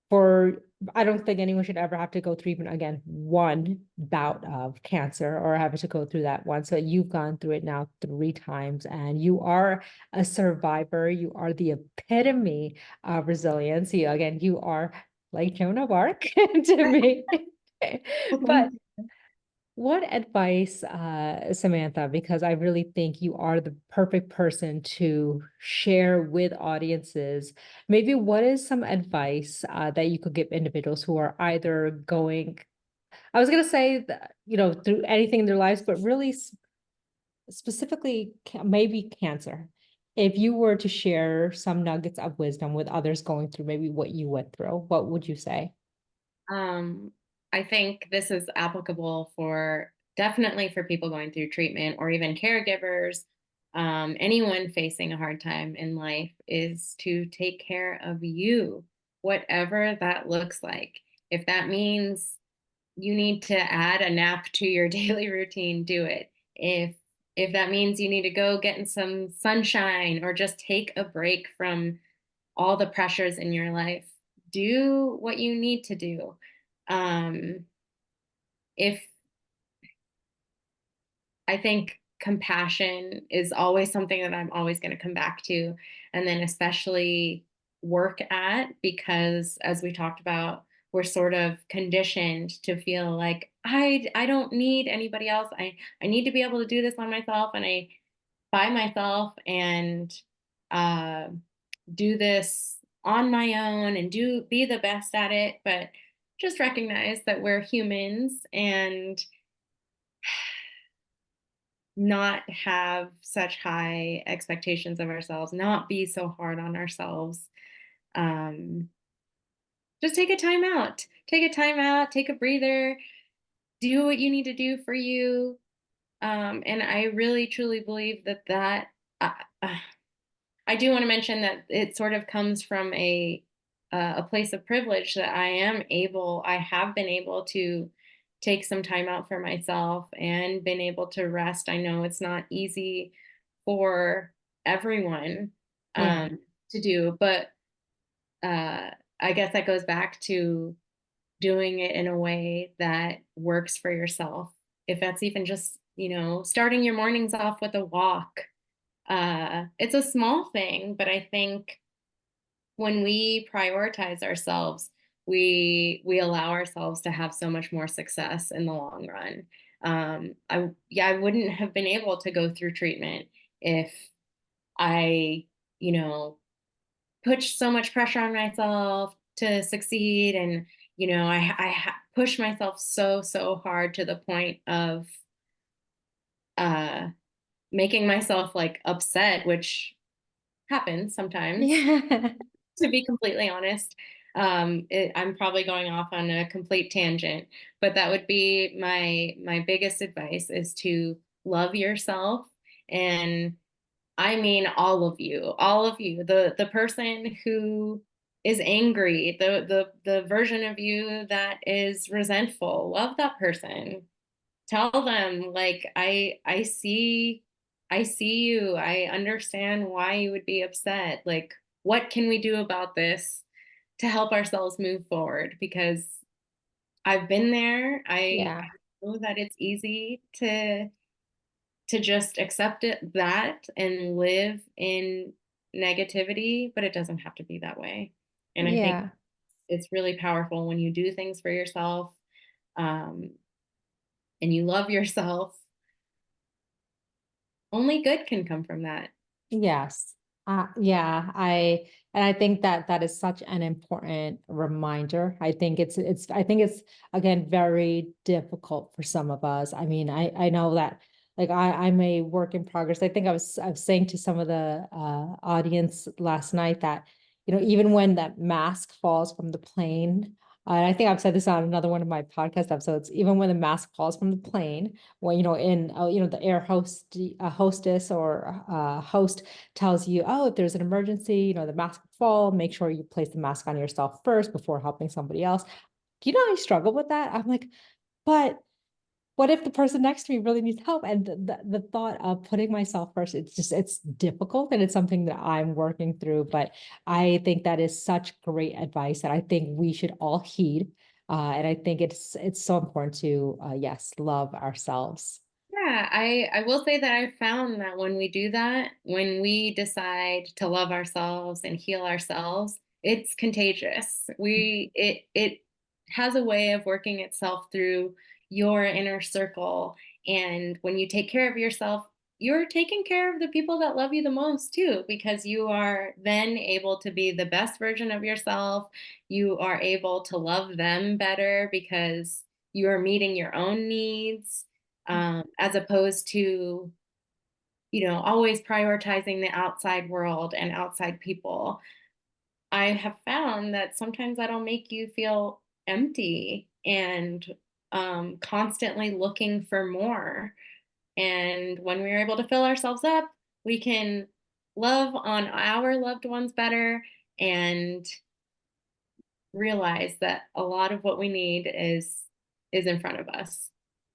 Speaker 1: For, I don't think anyone should ever have to go through even again one bout of cancer or have to go through that one. So you've gone through it now 3 times and you are a survivor. You are the epitome of resiliency. Again, you are like Joan of Arc to me.
Speaker 2: Well,
Speaker 1: But
Speaker 2: thank you.
Speaker 1: what advice, Samantha, because I really think you are the perfect person to share with audiences. Maybe what is some advice that you could give individuals who are either going, I was going to say, through anything in their lives, but really specifically, maybe cancer. If you were to share some nuggets of wisdom with others going through maybe what you went through, what would you say?
Speaker 2: Um, I think this is applicable for definitely for people going through treatment or even caregivers. Anyone facing a hard time in life is to take care of you, whatever that looks like. If that means you need to add a nap to your daily routine, do it. If that means you need to go get in some sunshine or just take a break from all the pressures in your life, do what you need to do. If I think compassion is always something that I'm always going to come back to, and then especially work at, because as we talked about, we're sort of conditioned to feel like I don't need anybody else. I need to be able to do this on myself and I by myself and uh, do this on my own and do be the best at it. But just recognize that we're humans and not have such high expectations of ourselves, not be so hard on ourselves. Um, just take a time out. Take a time out, take a breather, do what you need to do for you. And I really truly believe that uh, uh, I do want to mention that it sort of comes from a place of privilege that I have been able to take some time out for myself and been able to rest. I know it's not easy for everyone
Speaker 1: Yeah.
Speaker 2: to do, but I guess that goes back to doing it in a way that works for yourself. If that's even just, starting your mornings off with a walk. It's a small thing, but I think when we prioritize ourselves, we allow ourselves to have so much more success in the long run. I wouldn't have been able to go through treatment if I, you know, put so much pressure on myself to succeed, and push myself so hard to the point of uh making myself like upset, which happens sometimes,
Speaker 1: Yeah.
Speaker 2: to be completely honest. I'm probably going off on a complete tangent, but that would be my biggest advice, is to love yourself. And I mean all of you, the person who is angry, the version of you that is resentful, love that person. Tell them, like, I see you. I understand why you would be upset. Like, what can we do about this to help ourselves move forward? Because I've been there. I
Speaker 1: Yeah.
Speaker 2: know that it's easy to just accept that and live in negativity, but it doesn't have to be that way. And I think
Speaker 1: Yeah.
Speaker 2: it's really powerful when you do things for yourself, um, and you love yourself. Only good can come from that.
Speaker 1: Yes. Yeah, and I think that that is such an important reminder. I think it's again very difficult for some of us. I mean, I know that like I'm a work in progress. I was saying to some of the audience last night that, even when that mask falls from the plane, and I think I've said this on another one of my podcast episodes, even when the mask falls from the plane, when the air hostess or host tells you, oh, if there's an emergency, the mask will fall, make sure you place the mask on yourself first before helping somebody else. I struggle with that. I'm like, but what if the person next to me really needs help? And the thought of putting myself first, it's difficult, and it's something that I'm working through. But I think that is such great advice that I think we should all heed. And I think it's so important to, yes, love ourselves.
Speaker 2: Yeah, I will say that I found that when we do that, when we decide to love ourselves and heal ourselves, it's contagious. It has a way of working itself through your inner circle. And when you take care of yourself, you're taking care of the people that love you the most too, because you are then able to be the best version of yourself. You are able to love them better because you are meeting your own needs, as opposed to, always prioritizing the outside world and outside people. I have found that sometimes that'll make you feel empty and constantly looking for more. And when we're able to fill ourselves up, we can love on our loved ones better and realize that a lot of what we need is in front of us.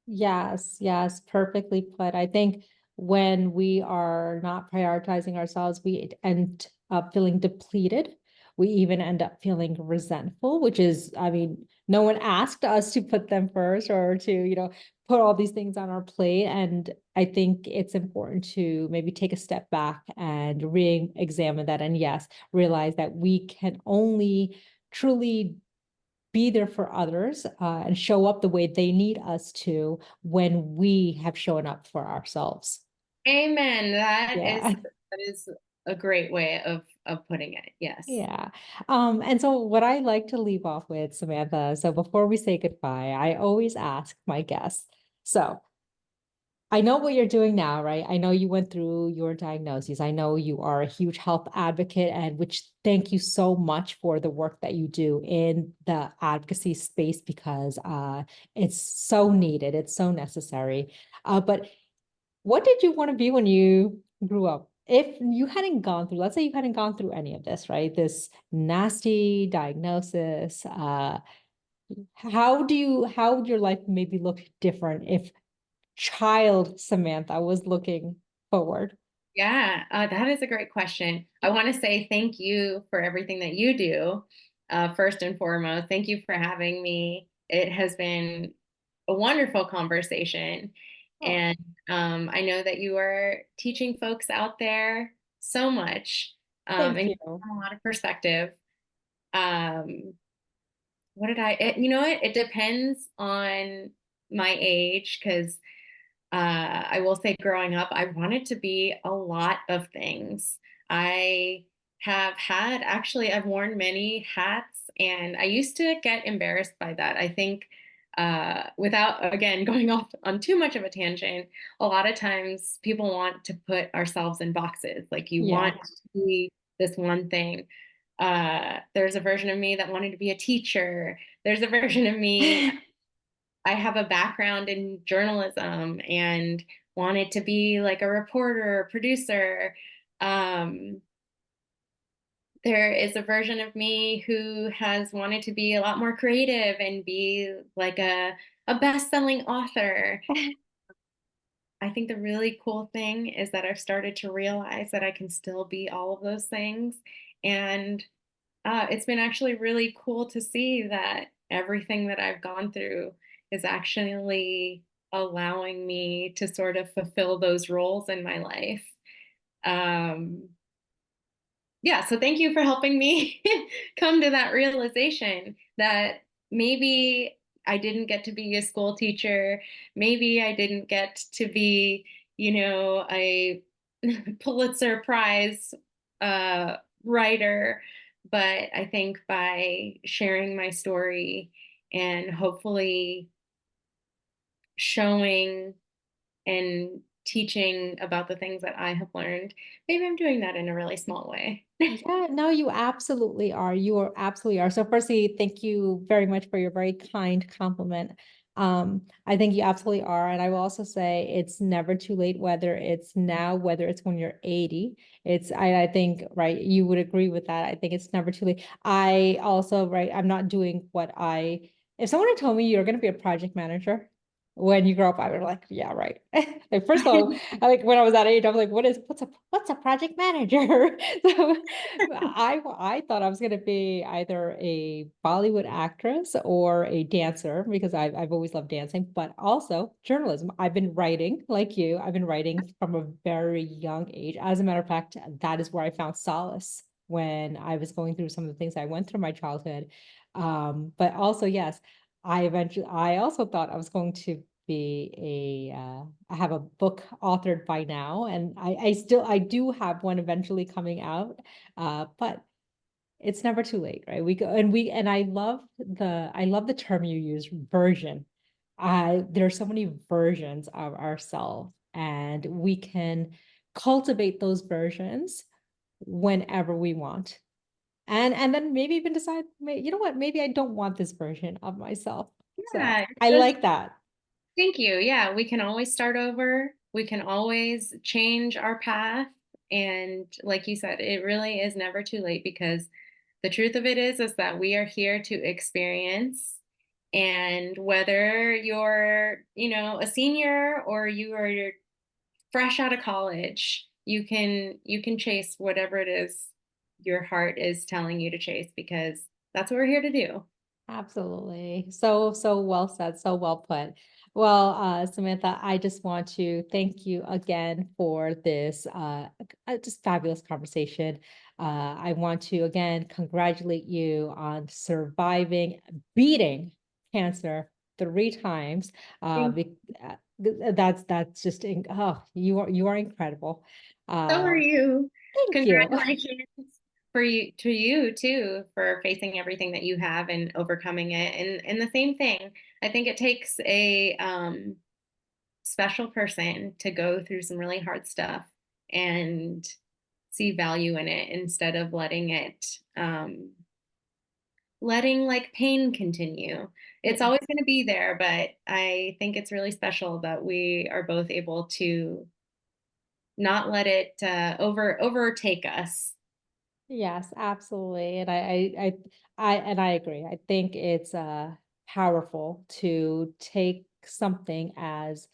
Speaker 1: Yes, yes, perfectly put. I think when we are not prioritizing ourselves, we end up feeling depleted. We even end up feeling resentful, which is, I mean, no one asked us to put them first or to, put all these things on our plate. And I think it's important to maybe take a step back and re-examine that. And yes, realize that we can only truly be there for others and show up the way they need us to when we have shown up for ourselves.
Speaker 2: Amen. That is
Speaker 1: Yeah.
Speaker 2: that is a great way of putting it. Yes.
Speaker 1: Yeah. And so what I like to leave off with, Samantha, so before we say goodbye, I always ask my guests. So I know what you're doing now, right? I know you went through your diagnoses. I know you are a huge health advocate, and which thank you so much for the work that you do in the advocacy space because it's so needed. It's so necessary. But what did you want to be when you grew up? If you hadn't gone through, let's say you hadn't gone through any of this, right? This nasty diagnosis, how would your life maybe look different if child Samantha was looking forward?
Speaker 2: Yeah, that is a great question. I want to say thank you for everything that you do. first and foremost. Thank you for having me. It has been a wonderful conversation.
Speaker 1: Oh,
Speaker 2: And I know that you are teaching folks out there so much
Speaker 1: thank
Speaker 2: and
Speaker 1: you.
Speaker 2: giving them a lot of perspective. Um, what did you know what? It depends on my age because I will say growing up, I wanted to be a lot of things. I I've worn many hats, and I used to get embarrassed by that. I think, without, again, going off on too much of a tangent, a lot of times people want to put ourselves in boxes. Like you
Speaker 1: Yeah.
Speaker 2: want to be this one thing. There's a version of me that wanted to be a teacher. There's a version of me, I have a background in journalism and wanted to be like a reporter, producer. Um, there is a version of me who has wanted to be a lot more creative and be like a best-selling author. I think the really cool thing is that I've started to realize that I can still be all of those things. And it's been actually really cool to see that everything that I've gone through is actually allowing me to sort of fulfill those roles in my life. Um, yeah, so thank you for helping me come to that realization that maybe I didn't get to be a school teacher. Maybe I didn't get to be, a Pulitzer Prize writer. But I think by sharing my story and hopefully showing and teaching about the things that I have learned, maybe I'm doing that in a really small way.
Speaker 1: Yeah, no, you absolutely are. You are absolutely are. So firstly, thank you very much for your very kind compliment. I think you absolutely are. And I will also say it's never too late, whether it's now, whether it's when you're 80. I think, right, you would agree with that. I think it's never too late. I also, right, I'm not doing if someone had told me you're going to be a project manager when you grow up, I would be like, yeah, right. Like, first of all, like when I was that age, I was like, what's a project manager? So I thought I was gonna be either a Bollywood actress or a dancer because I've always loved dancing, but also journalism. I've been writing like you. I've been writing from a very young age. As a matter of fact, that is where I found solace when I was going through some of the things I went through my childhood. But also, yes, I also thought I was going to be I have a book authored by now, and I do have one eventually coming out. But it's never too late, right? And I love the term you use, version. There are so many versions of ourselves, and we can cultivate those versions whenever we want. And then maybe even decide, you know what, maybe I don't want this version of myself. So
Speaker 2: Yeah,
Speaker 1: I like that.
Speaker 2: thank you. Yeah, we can always start over. We can always change our path. And like you said, it really is never too late because the truth of it is that we are here to experience. And whether you're, a senior or you are fresh out of college, you can chase whatever it is your heart is telling you to chase because that's what we're here to do.
Speaker 1: Absolutely. So well said, so well put. Well, Samantha, I just want to thank you again for this just fabulous conversation. I want to again congratulate you on surviving, beating cancer 3 times.
Speaker 2: Thank
Speaker 1: That's just oh, you are incredible.
Speaker 2: So are
Speaker 1: Uh,
Speaker 2: you.
Speaker 1: thank you.
Speaker 2: Congratulations to you too for facing everything that you have and overcoming it. And the same thing. I think it takes a special person to go through some really hard stuff and see value in it instead of letting like pain continue. It's
Speaker 1: Yeah.
Speaker 2: always going to be there, but I think it's really special that we are both able to not let it overtake us.
Speaker 1: Yes, absolutely. And I agree. I think it's powerful to take something as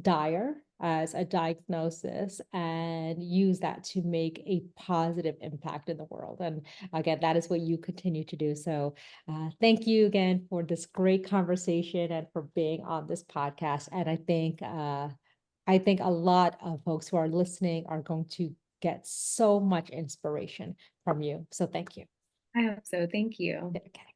Speaker 1: dire as a diagnosis and use that to make a positive impact in the world. And again, that is what you continue to do. So thank you again for this great conversation and for being on this podcast. And I think a lot of folks who are listening are going to get so much inspiration from you. So thank you.
Speaker 2: I hope so. Thank you.
Speaker 1: Okay.